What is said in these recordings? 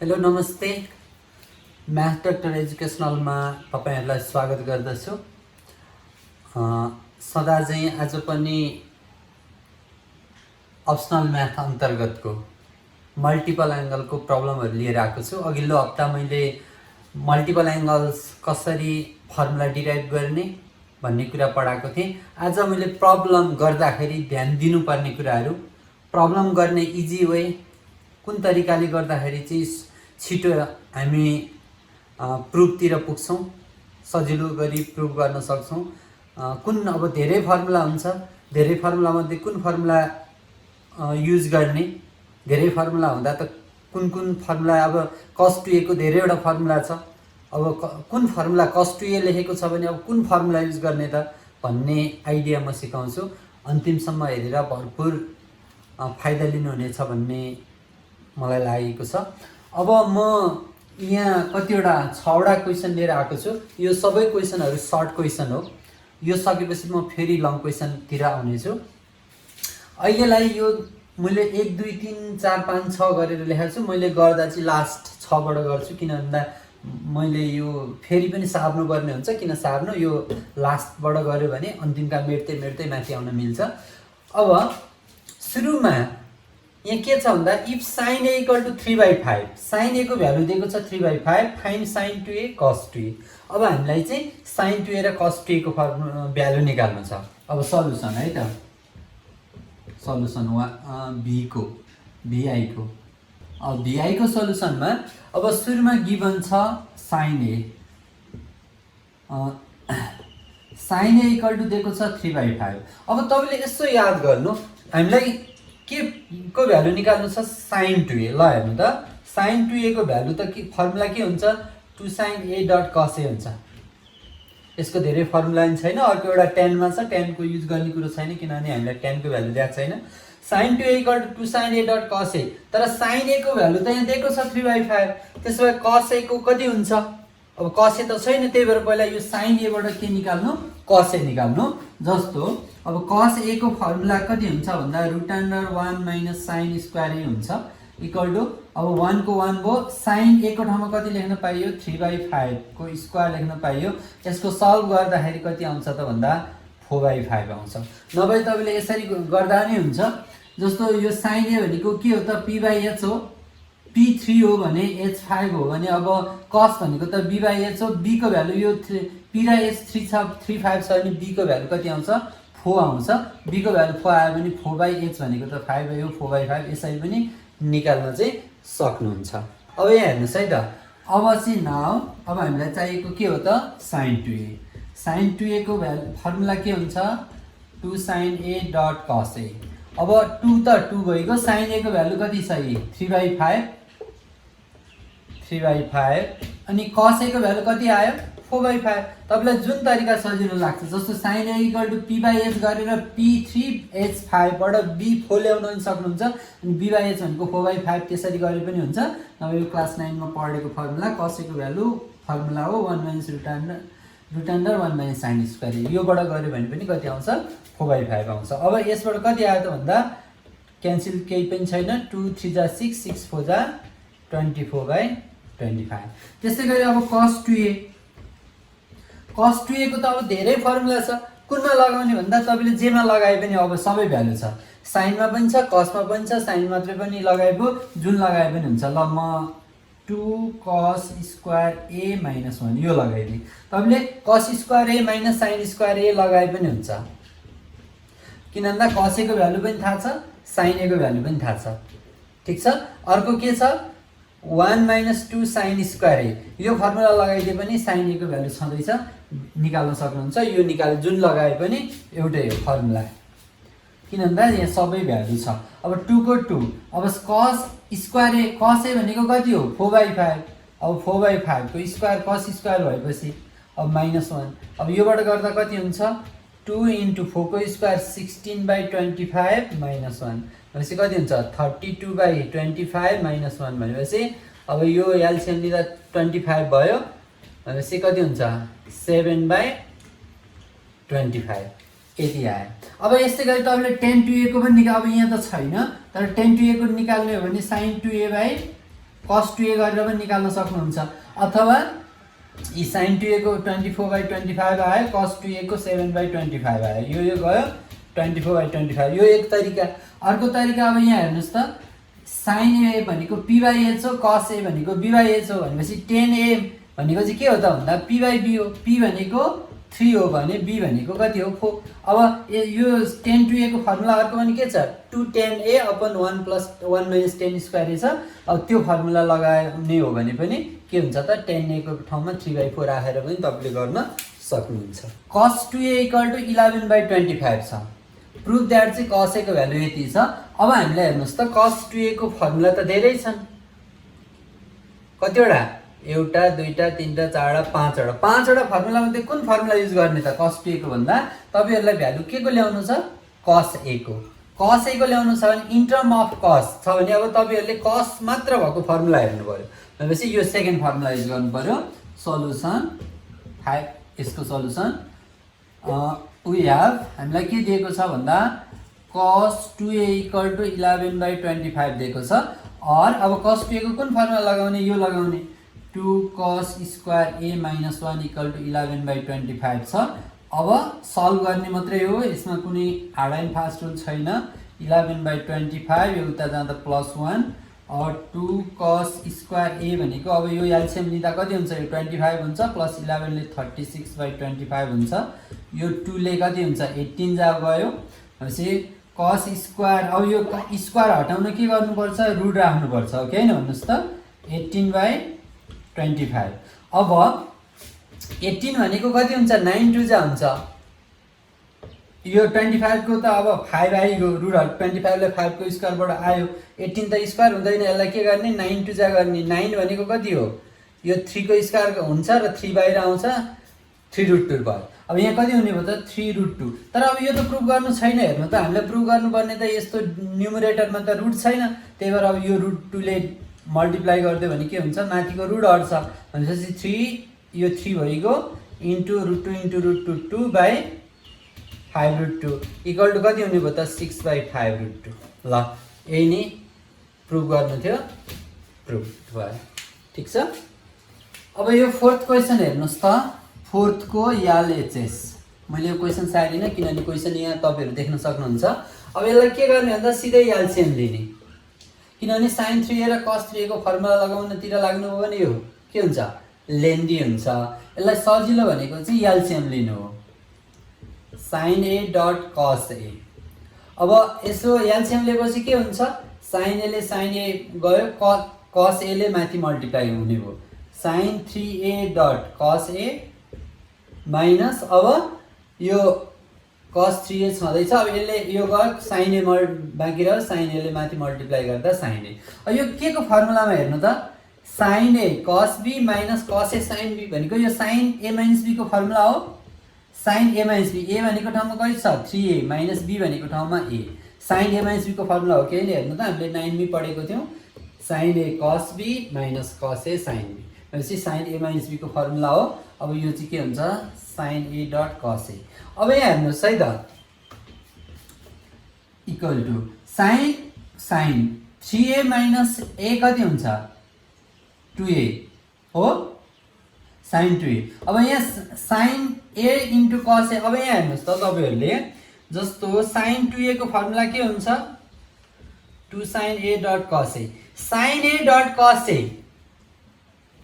Hello नमस्ते, math doctor एजुकेसनलमा तपाईहरुलाई स्वागत गर्दछु। सदा चाहिँ आज पनि अप्सनल म्याथ अन्तर्गतको मल्टिपल एंगलको प्रब्लमहरु लिएर आएको छु। अघिल्लो हप्ता मैले मल्टिपल एंगल्स कसरी फर्मुला डिराइभ गर्ने भन्ने कुरा पढाएको थिएँ। आज मैले प्रब्लम गर्दाखेरि ध्यान दिनुपर्ने कुराहरु, प्रब्लम गर्ने इजी वे, कुन तरिकाले गर्दाखेरि चाहिँ छिटो हामी प्रुफतिर पुग्छौं, सजिलो गरी प्रुफ गर्न सक्छौं। कुन अब धेरै फर्मुला हुन्छ, धेरै फर्मुला मध्ये कुन फर्मुला युज गर्ने, धेरै फर्मुला हुँदा त कुन कुन फर्मुला, अब cos 2a को धेरैवटा फर्मुला छ, अब कुन फर्मुला cos 2a लेखेको छ भने अब कुन फर्मुला युज गर्ने त भन्ने आइडिया म सिकाउँछु। अन्तिमसम्म हेरेर भरपुर फाइदा लिनुहुनेछ भन्ने मलाई लागेको छ। अब म यहाँ कतिवटा 6 वटा क्वेशन लिएर आएको छु। यो सबै क्वेशनहरु सर्ट क्वेशन हो। यो सकेपछि म फेरि लङ क्वेशन तिर आउने छु। अहिलेलाई यो मैले 1 2 3 4 5 6 गरेर लेखेको छु। मैले गर्दा चाहिँ लास्ट 6 बाट गर्छु, किन भन्दा मैले यो फेरि पनि सार्नु पर्ने हुन्छ। किन सार्नु, यो लास्ट बाट गर्यो भने अन्तिमका मेट्दै मेट्दै माथि आउन मिल्छ। अब सुरुमा यहाँ के छ भन्दा if sin a = 3/5, sin a को भ्यालु दिएको छ 3/5, find sin 2a cos 2a। अब हामीलाई चाहिँ sin 2a र cos 2a को भ्यालु निकाल्नु छ। अब सल्युसन है त, सल्युसन b को vi को, अब vi को सल्युसनमा अब सुरुमा गिवन छ sin a, sin a = दिएको छ 3/5। अब तपाईले यसो याद गर्नु, हामीलाई के को भ्यालु निकाल्नु छ, sin 2a। ल हेर्नु त, sin 2a को भ्यालु त के फर्मुला के हुन्छ, 2 sin a dot cos a हुन्छ। यसको धेरै फर्मुला नि छैन। अर्को एउटा tan मा छ, tan को युज गर्ने कुरो छैन किनभने हामीलाई tan को भ्यालु दिएको छैन। sin 2a = 2 sin a dot cos a, तर sin a को भ्यालु त यहाँ दिएको छ 3/5। त्यसो भए cos a को कति हुन्छ, अब cos a त छैन, त्यही भएर पहिला यो sin a बाट के निकाल्नु, cos a निकाल्नु। जस्तो अब cos a को फर्मुला कति हुन्छ भन्दा √1 - sin स्क्वायर a हुन्छ, इक्वल टु अब 1 को 1 भो, sin a को ठाउँमा कति लेख्न पाइयो, 3/5 को स्क्वायर लेख्न पाइयो। यसको सल्भ गर्दाखेरि कति आउँछ त भन्दा 4/5 आउँछ। नभए तपाईले यसरी गर्दा नि हुन्छ। जस्तो यो sin a भनेको के हो त, p/h हो, p3 हो भने h5 हो भने अब cos भनेको त b/h हो, b को भ्यालु यो p र h 3 छ, 3/5 छ भने b को भ्यालु कति आउँछ, 4 आउँछ। b को भ्यालु 4 आयो भने 4/h भनेको त 5 आयो, 4/5 यसरी पनि निकाल्न चाहिँ सक्नुहुन्छ। अब यहाँ हेर्नुस् है त, अब चाहिँ नाउ अब हामीलाई चाहिएको के हो त, sin 2a। sin 2a को भ्यालु फर्मुला के हुन्छ, 2 sin a dot cos a। अब 2 त 2 गएको, sin a को भ्यालु कति छ, 3/5, 3/5 अनि cos a को भ्यालु कति आयो, 4/5। तपाईलाई जुन तरिका सजिलो लाग्छ, जस्तो sin a = p/h गरेर p3h5 बाट b4 ल्याउन पनि सक्नुहुन्छ, अनि b/h भनेको 4/5 त्यसरी गरे पनि हुन्छ। नभए यो क्लास 9 मा पढेको फर्मुला cos a को भ्यालु फर्मुला हो 1 - √1 - sin स्क्वायर a, यो बाट गरे भने पनि कति आउँछ, 4/5 आउँछ। अब यसबाट कति आयो त भन्दा क्यान्सल केही पनि छैन, 2 3 जा 6, 6 4 जा 24/25। त्यसै गरी अब cos 2a, cos 2a को त अब धेरै फर्मुला छ। कुनमा लगाउने भन्दा तपाईले जेमा लगाए पनि अब सबै भ्यालु छ, sin मा पनि छ, cos मा पनि छ, sin मात्रै पनि लगाए भो, जुन लगाए पनि हुन्छ। ल म 2 cos स्क्वायर a - 1 यो लगाइदिए, तपाईले cos square a - sin square a लगाए पनि हुन्छ, किनभने cos a को भ्यालु पनि थाहा छ, sin a को भ्यालु पनि थाहा छ। ठीक छ। अर्को के छ, 1 - 2 sin स्क्वायर a, यो फर्मुला लगाइदिए पनि sin a को भ्यालु छँदैछ, निकाल्न सक्नुहुन्छ। यो निकाले जुन लगाए पनि एउटै हो फर्मुला, किनभने यहाँ सबै भ्यालु छ। अब 2 को 2, अब cos square a, cos a भनेको कति हो, 4/5। अब 4/5 को स्क्वायर cos स्क्वायर भएपछि अब -1, अब योबाट गर्दा कति हुन्छ, 2 * 4 को स्क्वायर 16/25 - 1 भनेपछि कति हुन्छ, 32/25 - 1 भनेपछि अब यो एलसीएम लिँदा 25 भयो भनेपछि कति हुन्छ, 7/25 यति आयो। अब यस्तै गरी तपाईले tan 2a को पनि निकाल, अब यहाँ त छैन, तर tan 2a को निकाल्ने हो भने sin 2a cos 2a गरेर पनि निकाल्न सक्नुहुन्छ अथवा ई sin 2a को 24/25 आयो cos 2a को 7/25 आयो यो गयो 24/25 यो एक तरिका अर्को तरिका अब यहाँ हेर्नुस् त sin a भनेको p/h हो cos a भनेको b/h हो भनेपछि tan a भनेको चाहिँ के हो त भन्दा p/b हो p भनेको 3 हो भने b भनेको कति हो 4 अब यो tan 2a को फर्मुला अर्को पनि के छ 2 tan a upon 1 + 1 - tan square छ अब त्यो फर्मुला लगाउने हो भने पनि के हुन्छ त tan a को ठाउँमा 3/4 राखेर पनि तपाईले गर्न सक्नुहुन्छ cos 2a = 11/25 छ प्रुफ दैट चाहिँ cos a को भ्यालु यति छ अब हामीले हेर्नुस् त cos 2a को फर्मुला त धेरै छन् कतिवटा एउटा दुईटा तीनटा चारवटा पाँचवटा पाँचवटा फर्मुला मध्ये कुन फर्मुला युज गर्ने त cos 2a को भन्दा तपाईहरुलाई भ्यालु के को ल्याउनु छ cos a को ल्याउनु छ भने इन टर्म अफ cos छ भने अब तपाईहरुले cos मात्र भएको फर्मुला हेर्नु पर्यो भनेपछि यो सेकेन्ड फर्मुला युज गर्नु पर्यो सल्युसन 5 यसको सल्युसन we have हामीलाई के दिएको छ भन्दा cos 2a = 11/25 दिएको छ और अब cos 2a को कुन फर्मुला लगाउने यो लगाउने 2 cos square a - 1 = 11/25 छ अब सल्भ गर्ने मात्रै हो यसमा कुनै हार्ड एन्ड फास्ट रुल छैन 11/25 यो उता जाँदा +1 और 2 cos square a भनेको अब यो एलसीएम लिँदा कति हुन्छ यो 25 हुन्छ प्लस 11 ले 36/25 हुन्छ यो 2 ले कति हुन्छ 18 जा गयो भनेपछि cos स्क्वायर अब यो स्क्वायर हटाउन के गर्नु पर्छ रुट राख्नु पर्छ ओके हैन भन्नुस् त 18/25 अब 18 भनेको कति हुन्छ 9 2 जा हुन्छ यो 25 को त अब 5 आइगयो रुट 25 ले 5 को स्क्वायरबाट आयो 18 त स्क्वायर हुँदैन यसलाई के गर्ने 9 2 जा गर्ने 9 भनेको कति हो यो 3 को स्क्वायर हुन्छ र 3 बाहिर आउँछ 3√2 भयो अब यहाँ कति हुने भयो त 3√2 तर अब यो त प्रुफ गर्नु छैन हेर्नु त हामीले प्रुफ गर्नुपर्ने त यस्तो न्युमरेटरमा त रुट छैन त्यही भएर अब यो √2 ले मल्टिप्लाई गर्दियो भने के हुन्छ माथिको रुट हट्छ भनेपछि 3 यो 3 भइगयो इन्टु √2 * √2 5√2 इक्वल टु कति हुने भयो त 6/5√2 ल यही नै प्रुफ गर्नु थियो प्रुफ भयो ठीक छ अब यो फोर्थ क्वेशन हेर्नुस् त फोर्थ को एलएचएस मैले यो क्वेशन सारिन किनभने क्वेशन यहाँ तपाईहरु देख्न सक्नुहुन्छ अब यसलाई के गर्ने भन्दा सिधै एलसीएम लिने किनभने sin 3a र cos 3a को फर्मुला लगाउनतिर लाग्नु हो भने यो के हुन्छ लेन्दी हुन्छ यसलाई सजिलो भनेको चाहिँ एलसीएम लिनु हो sin a / cos a अब यसो एलसीएम लिएपछि के हुन्छ sin a ले sin a गयो cos a ले माथि मल्टिप्लाई हुने भयो sin 3a / cos a minus अब यो cos 3a छँदैछ अब यसले यो गयो sin a बाँकी रह्यो sin a ले माथि मल्टिप्लाई गर्दा sin a अब यो के को फर्मुलामा हेर्नु त sin a cos b - cos a sin b भनेको यो sin a - b को फर्मुला हो sin a - b a भनेको ठाउँमा कति छ 3a - b भनेको ठाउँमा a sin a - b को फर्मुला हो के नि हेर्नु त हामीले 9 मा पढेको थियौ sin a cos b - cos a sin b भनेपछि sin a - b को फर्मुला हो अब यो चाहिँ के हुन्छ sin a / cos a अब यहाँ हेर्नुस् है त equal to sin 3a - a कति हुन्छ 2a हो sin 2a अब यहाँ sin a * cos a अब यहाँ हेर्नुस् त तपाईहरुले जस्तो sin 2a को फर्मुला के हुन्छ 2 sin a / cos a sin a / cos a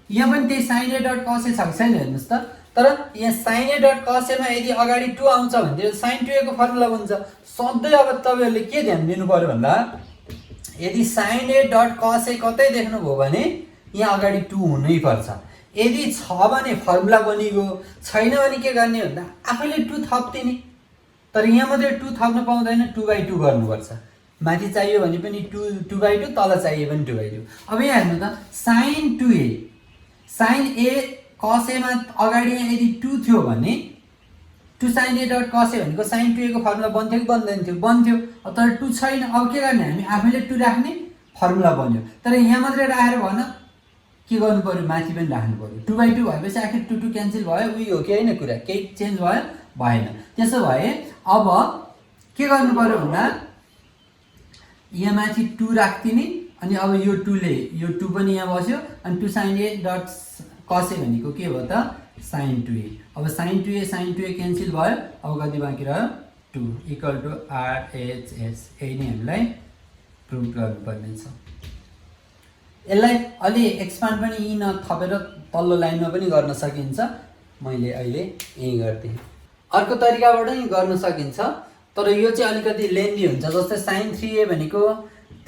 यहाँ पनि त्यही sin a / cos a छ छैन हेर्नुस् त तर यहाँ sin a / cos a मा यदि अगाडि 2 आउँछ भने sin 2a को फर्मुला बन्छ सधैं अब तपाईहरुले के ध्यान दिनु पर्यो भन्दा यदि sin a / cos a कतै देख्नु भयो भने यहाँ अगाडि 2 हुनै पर्छ यदि छ भने फर्मुला बनिगयो छैन भने के गर्ने भन्दा आफैले 2 थप्दिने तर यहाँ मात्रै 2 थप्न पाउँदैन 2/2 गर्नुपर्छ माथि चाहियो भने पनि 2/2 तल चाहियो भने 2/2 अब यहाँ हेर्नु त sin 2a sin a cos a मा अगाडि यदि 2 थियो भने 2 sin a / cos a भनेको sin 2a को फर्मुला बन्थ्यो कि बन्दैन थियो बन्थ्यो तर 2 छैन अब के गर्ने हामी आफैले 2 राख्ने फर्मुला बन्यो तर यहाँ मात्रै राखेर भन के गर्नु पर्यो माथि पनि राख्नु पर्यो 2/2 भएपछि आखिर 2 2 क्यान्सल भयो उही हो कि हैन कुरा केही चेन्ज भयो भएन त्यसो भए अब के गर्नु पर्यो भन्दा यहाँ माथि 2 राख्दिने अनि अब यो 2 ले यो 2 पनि यहाँ बस्यो अनि 2 sin a dot cos a भनेको के भयो त sin 2a। अब sin 2a क्यान्सल भयो। अब कति बाँकी रह्यो 2 इक्वल टु RHS। यही नै हामीलाई प्रुभ गर्नुपर्ने छ। यसलाई अलि एक्सपान्ड पनि यी नथपेर तल्लो लाइनमा पनि गर्न सकिन्छ। मैले अहिले यही गर्दै अर्को तरिकाबाट पनि गर्न सकिन्छ, तर यो चाहिँ अलिकति लेन्दी हुन्छ। जस्तै sin 3a भनेको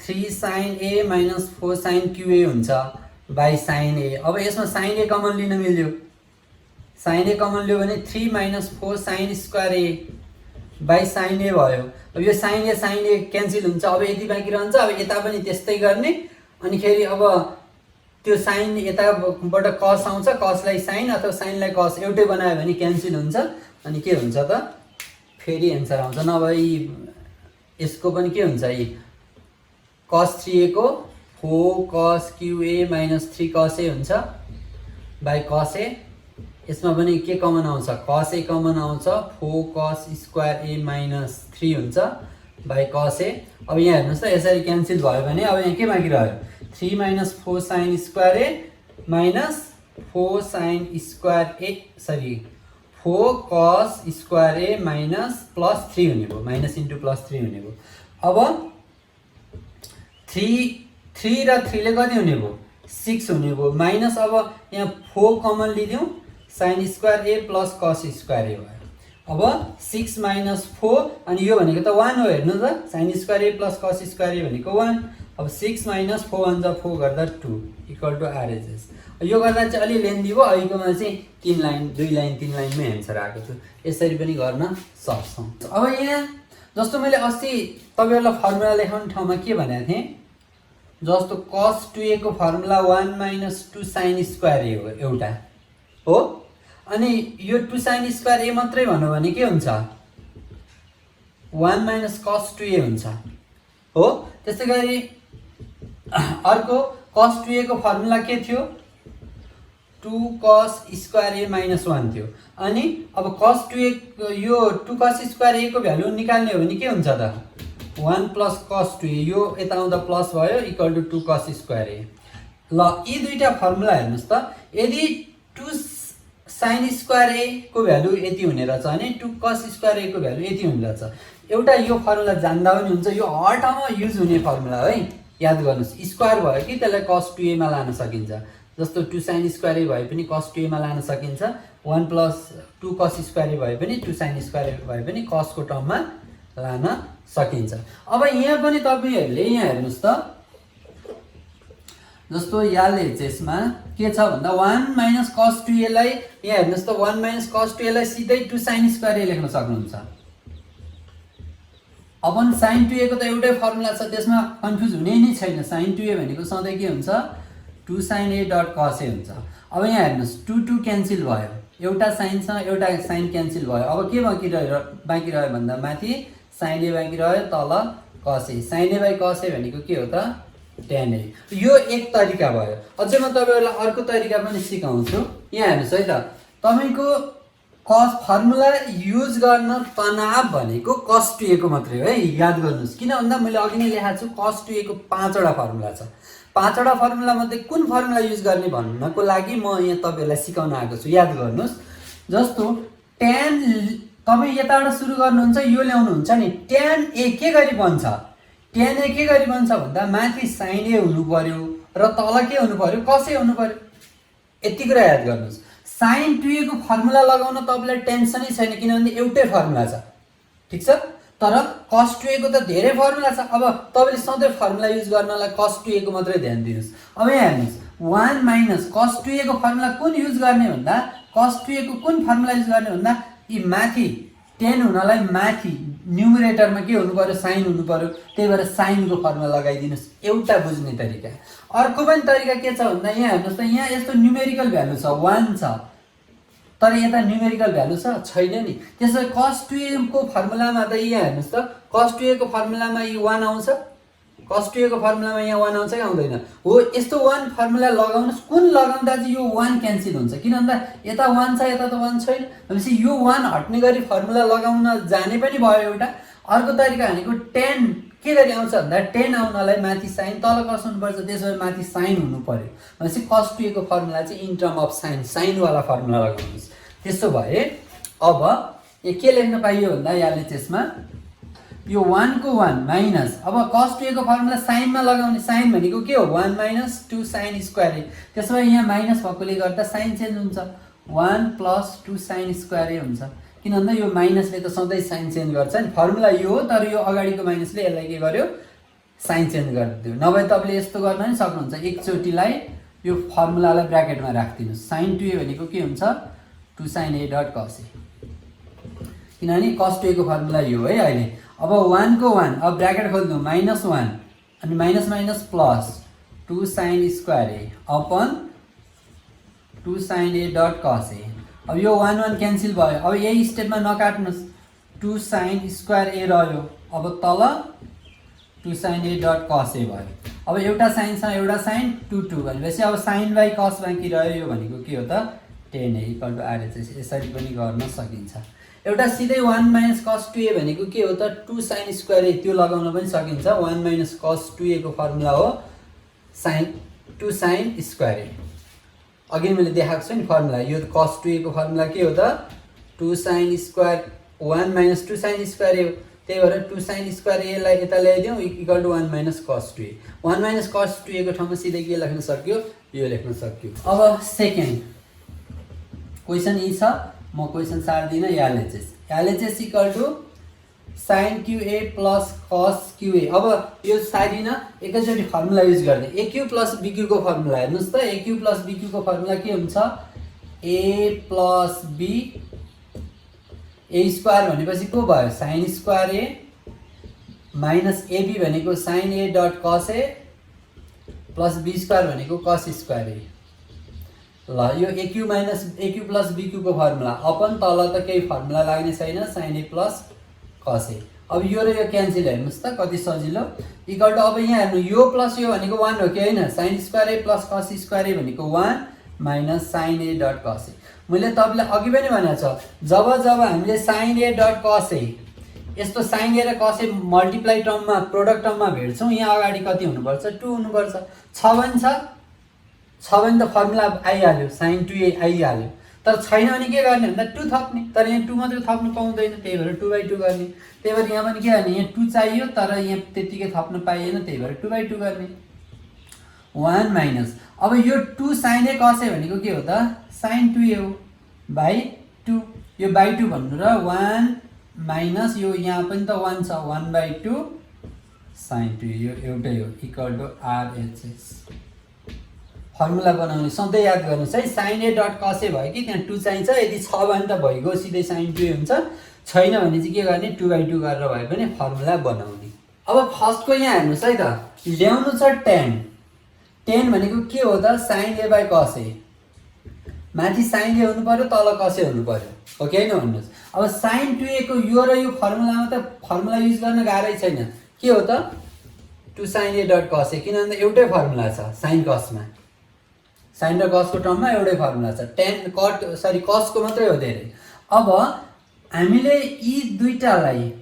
3 sin a minus 4 sin qa हुन्छ बाई sin a। अब यसमा sin a कमन लिन मिल्यो, sin a कमन लियो भने 3 minus 4 sin square a by sin a भयो। अब यो sin a क्यान्सल हुन्छ। अब यति बाँकी रहन्छ। अब यता पनि त्यस्तै गर्ने। अनि खेरि अब त्यो sin यताबाट cos आउँछ, cosलाई sin अथवा sinलाई cos एउटै बनायो भने क्यान्सल हुन्छ। अनि के हुन्छ त फेरि एन्सर आउँछ। नभए यसको पनि के हुन्छ, यी cos 3a को 4 cos qa minus 3 cos a हुन्छ बाई cos a। यसमा पनि के कमन आउँछ, cos a कमन आउँछ, 4 cos स्क्वायर a minus 3 हुन्छ बाई cos a। अब यहाँ हेर्नुहोस् त यसरी क्यान्सल भयो भने अब यहाँ के बाँकी रह्यो 3 minus 4 sin square a minus 4 sin square a 4 cos square a minus plus 3 हुने भयो, माइनस इन्टु प्लस 3 हुने भयो। अब 3 र 3 ले कति हुने भयो 6 हुने भयो, माइनस अब यहाँ 4 कमन लिदिउँ, sin square a plus cos square a भयो। अब 6 माइनस 4 अनि यो भनेको त 1 हो। हेर्नु त sin square a plus cos square a भनेको 1। अब 6 माइनस 4 1 जा 4 गर्दा 2 इक्वल टु RHS। यो गर्दा चाहिँ अलि लेन्दी भयो। अहिलेकोमा चाहिँ 3 लाइन 2 लाइन 3 लाइनमै एन्सर आएको थियो। यसरी पनि गर्न सक्छौँ। अब यहाँ जस्तो मैले अस्ति तपाईँहरूलाई फर्मुला लेखाउने ठाउँमा के भनेको थिएँ, जस्तो cos 2a को formula 1 minus 2 sin square a हो एउटा हो। अनि यो 2 sin स्क्वायर a मात्रै भन्यो भने के हुन्छ 1 minus cos 2a हुन्छ हो। त्यस्तै गरी अर्को cos 2a को फर्मुला के थियो 2 cos स्क्वायर a minus 1 थियो। अनि अब cos 2a यो 2 cos स्क्वायर a को भ्यालु निकाल्ने हो भने के हुन्छ त 1 plus cos 2a यो यता आउँदा प्लस भयो equal to 2 cos square a। ल यी दुईटा फर्मुला हेर्नुहोस् त, यदि 2 sin स्क्वायर a को भ्यालु यति हुने रहेछ भने 2 cos स्क्वायर a को भ्यालु यति हुने रहेछ। एउटा यो फर्मुला जान्दा पनि हुन्छ, यो हर ठाउँमा युज हुने फर्मुला है। याद गर्नुहोस् स्क्वायर भयो कि त्यसलाई cos 2a मा लान सकिन्छ। जस्तो 2 sin स्क्वायर a भए पनि cos 2a मा लान सकिन्छ, 1 plus 2 cos स्क्वायर a भए पनि 2 sin स्क्वायर a भए पनि cos को टर्ममा लान सकिन्छ। अब यहाँ पनि तपाईहरुले यहाँ हेर्नुस् त, जस्तो LHS मा के छ भन्दा 1 minus cos 2a लाई यहाँ हेर्नुस् त 1 minus cos 2a लाई सिधै 2 sin स्क्वायर a लेख्न सक्नुहुन्छ। अपन sin 2a को त एउटै फर्मुला छ, त्यसमा कन्फ्युज हुने नै छैन। sin 2a भनेको सधैँ के हुन्छ 2 sin a dot cos a हुन्छ। अब यहाँ हेर्नुस् 2 2 क्यान्सल भयो, एउटा sin सँग एउटा sin क्यान्सल भयो। अब के बाँकी रह्यो भन्दा माथि sin a बाँकी रह्यो, तल cos a। sin a / cos a भनेको के हो त tan a। यो एक तरिका भयो। अझै म तपाईहरुलाई अर्को तरिका पनि सिकाउँछु। यहाँ हेर्नुस् है त, तपाईको cos फर्मुला युज गर्न तनाव भनेको cos 2a को मात्रै हो है। याद गर्नुस्, किन भन्दा मैले अघि नै लेखाएको छु cos 2a को 5 वटा फर्मुला छ। 5 वटा फर्मुला मध्ये कुन फर्मुला युज गर्ने भन्नको लागि म यहाँ तपाईहरुलाई सिकाउन आएको छु। याद गर्नुस्, जस्तो tan तपाई यताबाट सुरु गर्नुहुन्छ, यो ल्याउनुहुन्छ नि, tan a के गरी बन्छ, tan a के गरी बन्छ भन्दा माथि sin a हुनु पर्यो र तल के हुनु पर्यो cos a हुनु पर्यो। यति कुरा याद गर्नुस्। sin 2a को फर्मुला लगाउन तपाईलाई टेन्सनै छैन, किनभने एउटै फर्मुला छ, ठीक छ। तर cos 2a को त धेरै फर्मुला छ। अब तपाईले सधैँ फर्मुला युज गर्नलाई cos 2a को मात्रै ध्यान दिनुस्। अब यहाँ हेर्नुस् 1 minus cos 2a को फर्मुला कुन युज गर्ने भन्दा, cos 2a को कुन फर्मुला युज गर्ने भन्दा यी माथि 10 हुनलाई माथि न्युमरेटरमा के हुनु पर्यो sin हुनु पर्यो, त्यही भएर sin को फर्मुला लगाइदिनुस्। एउटा बुझ्ने तरिका। अर्को पनि तरिका के छ भन्दा यहाँ हेर्नुस् त, यहाँ यस्तो न्युमेरिकल भ्यालु छ 1 छ, तर यता न्युमेरिकल भ्यालु छैन नि। त्यसैले cos 2a को फर्मुलामा त यहाँ हेर्नुस् त, cos 2a को फर्मुलामा यो 1 आउँछ, cos 2a को फर्मुलामा यहाँ 1 आउँछ कि आउँदैन हो। यस्तो 1 फर्मुला लगाउनुस्, कुन लगाउँदा चाहिँ यो 1 क्यान्सल हुन्छ, किन भन्दा यता 1 छ यता त 1 छैन भनेपछि यो 1 हट्ने गरी फर्मुला लगाउन जाने पनि भयो एउटा। अर्को तरिका भनेको tan के गरी आउँछ भन्दा 10 आउनलाई माथि साइन तल कस हुनुपर्छ, त्यसो भए माथि साइन हुनु पर्यो भनेपछि cos 2a को फर्मुला चाहिँ इन टर्म अफ साइनवाला फर्मुला लगाउनुहोस्। त्यसो भए अब यो के लेख्न पाइयो भन्दा यहाँले त्यसमा यो 1 को 1 माइनस, अब cos 2a को फर्मुला साइनमा लगाउने, साइन भनेको के हो 1 माइनस 2 साइन स्क्वायर ए, त्यसो भए यहाँ माइनस भएकोले गर्दा साइन चेन्ज हुन्छ, 1 प्लस 2 साइन स्क्वायर ए हुन्छ। किन भन्दा यो माइनसले त सधैँ साइन चेन्ज गर्छ नि, फर्मुला यो हो तर यो अगाडिको माइनसले यसलाई के गर्यो साइन चेन्ज गरिदियो। नभए तपाईँले यस्तो गर्न नि सक्नुहुन्छ, एकचोटिलाई यो फर्मुलालाई ब्र्याकेटमा राखिदिनुहोस्, साइन 2a भनेको के हुन्छ 2 साइन ए डट कस ए, किनभने cos 2a को फर्मुला यो है। अहिले अब 1 को 1 अब ब्र्याकेट खोल्नु माइनस 1 अनि minus minus plus 2 sine square A upon 2 sine A dot cos A. अब यो 1 1 क्यान्सल भयो, अब यही स्टेपमा नकाट्नुहोस्, 2 साइन स्क्वायर ए रह्यो, अब तल 2 साइन ए डट कस ए भयो। अब एउटा साइनसँग एउटा साइन 2 2 भनेपछि अब साइन बाई कस बाँकी रह्यो, यो भनेको के हो त 10 ए इक्वल टु आरएचएस। यसरी पनि गर्न सकिन्छ। एउटा सिधै 1 माइनस cos 2a भनेको के हो त 2 साइन स्क्वायर ए, त्यो लगाउन पनि सकिन्छ। 1 माइनस cos 2a को फर्मुला हो साइन 2 साइन स्क्वायर ए। अघि मैले देखाएको छु नि फर्मुला, यो cos 2a को फर्मुला के हो त 2 sine square 1 minus 2 sine square A हो, त्यही भएर 2 साइन स्क्वायर ए लाई यता ल्याइदिउँ equal to 1 minus cos 2a। 1 minus cos 2a को ठाउँमा सिधै के लेख्न सक्यो, यो लेख्न सक्यो। अब सेकेन्ड क्वेसन यी छ, म क्वेसन सार्दिनँ, एलएचएस इक्वल टु साइन क्युए प्लस कस क्युए। अब यो सारिन एकैचोटि फर्मुला युज गर्ने, एक्यु प्लस बिक्यु को फर्मुला हेर्नुहोस् त, एक्यु प्लस बिक्यु को फर्मुला के हुन्छ ए प्लस बी ए स्क्वायर भनेपछि को भयो साइन स्क्वायर ए माइनस एबी भनेको sign A dot cos A plus be square भनेको कस स्क्वायर ए। ल यो एक्यु माइनस एक्यु प्लस बिक्यु को फर्मुला अपन तल त केही फर्मुला लाग्ने छैन, sign A plus cos A. अब यो र यो क्यान्सल हेर्नुहोस् त कति सजिलो, इक्वल टु अब यहाँ हेर्नु यो प्लस यो भनेको 1 हो कि होइन, साइन स्क्वायर ए प्लस कस स्क्वायर ए भनेको 1 minus sign A dot cos ए। मैले तपाईँलाई अघि पनि भनेको छ, जब हामीले साइन ए डट कस ए यस्तो साइन ए र कस ए मल्टिप्लाई टर्ममा प्रोडक्ट टर्ममा भेट्छौँ, यहाँ अगाडि कति हुनुपर्छ 2 हुनुपर्छ। 6 भने त फर्मुला आइहाल्यो, साइन 2a आइहाल्यो। तर छैन भने के गर्ने भन्दा 2 थप्ने, तर यहाँ 2 मात्रै थप्नु पाउँदैन, त्यही भएर 2/2 गर्ने। त्यही भएर यहाँ पनि के गर्ने, यहाँ 2 चाहियो तर यहाँ त्यतिकै थप्न पाइएन, त्यही भएर 2/2 गर्ने। 1 माइनस अब यो 2 साइन ए कस ए भनेको के हो त साइन 2a हो बाई 2, यो बाई 2 भन्नु र 1 माइनस यो यहाँ पनि त 1 छ 1/2 साइन 2 यो एउटै हो इक्वल टु आरएचएस। फर्मुला बनाउने सधैँ याद गर्नुहोस् है, साइन ए डट कस ए भयो कि त्यहाँ 2 चाहिन्छ, यदि छ भने त भइगयो सिधै साइन 2a हुन्छ, छैन भने चाहिँ के गर्ने 2/2 गरेर भए पनि फर्मुला बनाउने। अब फर्स्टको यहाँ हेर्नुहोस् है त, ल्याउनु छ 10 भनेको के हो त साइन ए बाई कस ए, माथि साइन ए हुनु पर्यो तल कस ए हुनु पर्यो, हो कि होइन भन्नुहोस्। अब साइन 2a को यो र यो फर्मुलामा त फर्मुला युज गर्न गाह्रै छैन, के हो त 2 साइन ए डट कस ए, किनभने एउटै फर्मुला छ साइन कसमा, साइन र कसको टर्ममा एउटै फर्मुला छ, कसको मात्रै हो धेरै। अब हामीले यी दुईटालाई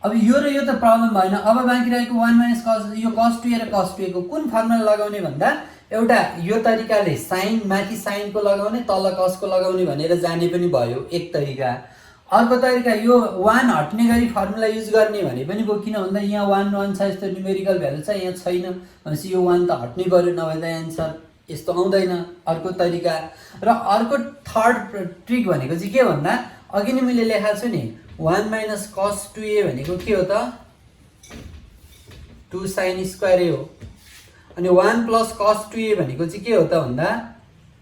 अब यो र यो त प्रब्लम भएन, अब बाँकी रहेको 1 माइनस कस यो cos 2a र cos 2a को कुन फर्मुला लगाउने भन्दा एउटा यो तरिकाले साइन माथि साइनको लगाउने तल कसको लगाउने भनेर जाने पनि भयो एक तरिका। अर्को तरिका यो 1 हट्ने गरी फर्मुला युज गर्ने भने पनि भयो, किन भन्दा यहाँ 1 1 छ, यस्तो न्युमेरिकल भ्यालु छ, यहाँ छैन भनेपछि यो 1 त हट्नै पर्यो, नभए त एन्सर यस्तो आउँदैन। अर्को तरिका र अर्को थर्ड ट्रिक भनेको चाहिँ के भन्दा अघि नै मैले लेखाएको छु नि 1 माइनस cos 2a भनेको के हो त 2 साइन स्क्वायर ए हो, अनि 1 प्लस cos 2a भनेको चाहिँ के हो त भन्दा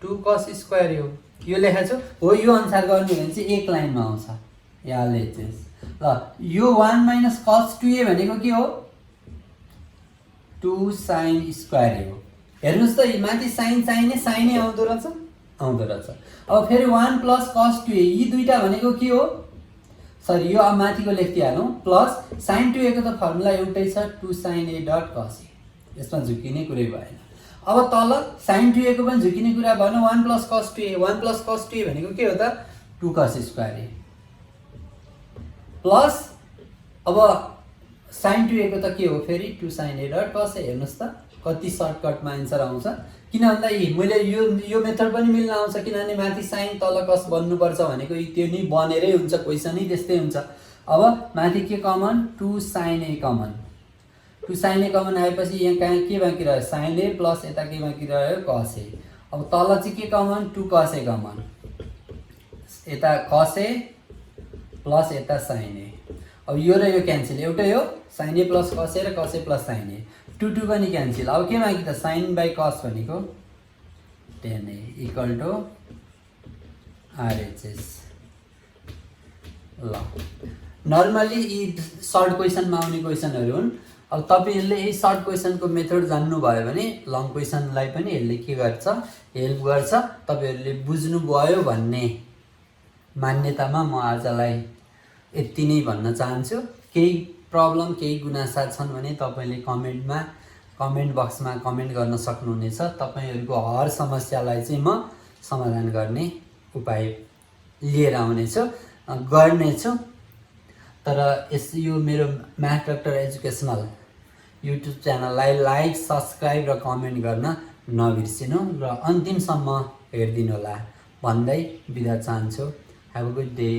2 cos स्क्वायर ए हो। यो लेखाएको छु हो, यो अनुसार गर्ने भने चाहिँ एक लाइनमा आउँछ एलएचएस। ल यो 1 माइनस cos 2a भनेको के हो 2 साइन स्क्वायर ए हो। हेर्नुहोस् त माथि साइनै आउँदो रहेछ। अब फेरि 1 प्लस cos 2a यी दुईटा भनेको के हो, सरी यो अब माथिको लेखिहालौँ, प्लस साइन 2a को त फर्मुला एउटै छ 2 साइन ए डट कस ए, यसमा झुकिने कुरै भएन। अब तल साइन 2a को पनि झुकिने कुरा भएन, 1 plus cos 2a 1 plus cos 2a भनेको के हो त 2 cos स्क्वायर ए, प्लस अब sin 2a को त के हो फेरि 2 sin a र cos a हेर्नुस् त कति सर्टकटमा आन्सर आउँछ। किन भन्दा मैले यो मेथड पनि मिल्न आउँछ किनभने माथि sin तल cos बन्नुपर्छ भनेको त्यो नि बनेरै हुन्छ, क्वेसन नै त्यस्तै हुन्छ। अब माथि के common 2 sin a common, 2 sin a common आएपछि यहाँ कहाँ के बाँकी रह्यो sin a प्लस यता के बाँकी रह्यो cos a। अब तल चाहिँ के कमन 2 cos a कमन, यता cos a प्लस यता sin a। अब यो र यो क्यान्सल, एउटै हो sin a plus cos a र cos a plus sin a, 2 पनि क्यान्सल। अब के बाँकी त sin बाई cos भनेको 10a इक्वल टु RHS। ल नर्मली यी सर्ट क्वेसनमा आउने क्वेसनहरू हुन्। अब तपाईँहरूले यही सर्ट क्वेसनको मेथड जान्नुभयो भने लङ क्वेसनलाई पनि यसले के गर्छ हेल्प गर्छ। तपाईँहरूले बुझ्नुभयो भन्ने मान्यतामा म आजलाई यति नै भन्न चाहन्छु। केही प्रब्लम केही गुनासा छन् भने तपाईँले कमेन्ट बक्समा कमेन्ट गर्न सक्नुहुनेछ। तपाईँहरूको हर समस्यालाई चाहिँ म समाधान गर्ने उपाय लिएर आउनेछु गर्नेछु। तर यो मेरो म्याथ डक्टर एजुकेसनल युट्युब च्यानललाई लाइक सब्सक्राइब र कमेन्ट गर्न नबिर्सिनु र अन्तिमसम्म हेरिदिनु होला भन्दै बिदा चाहन्छु। Have a good day.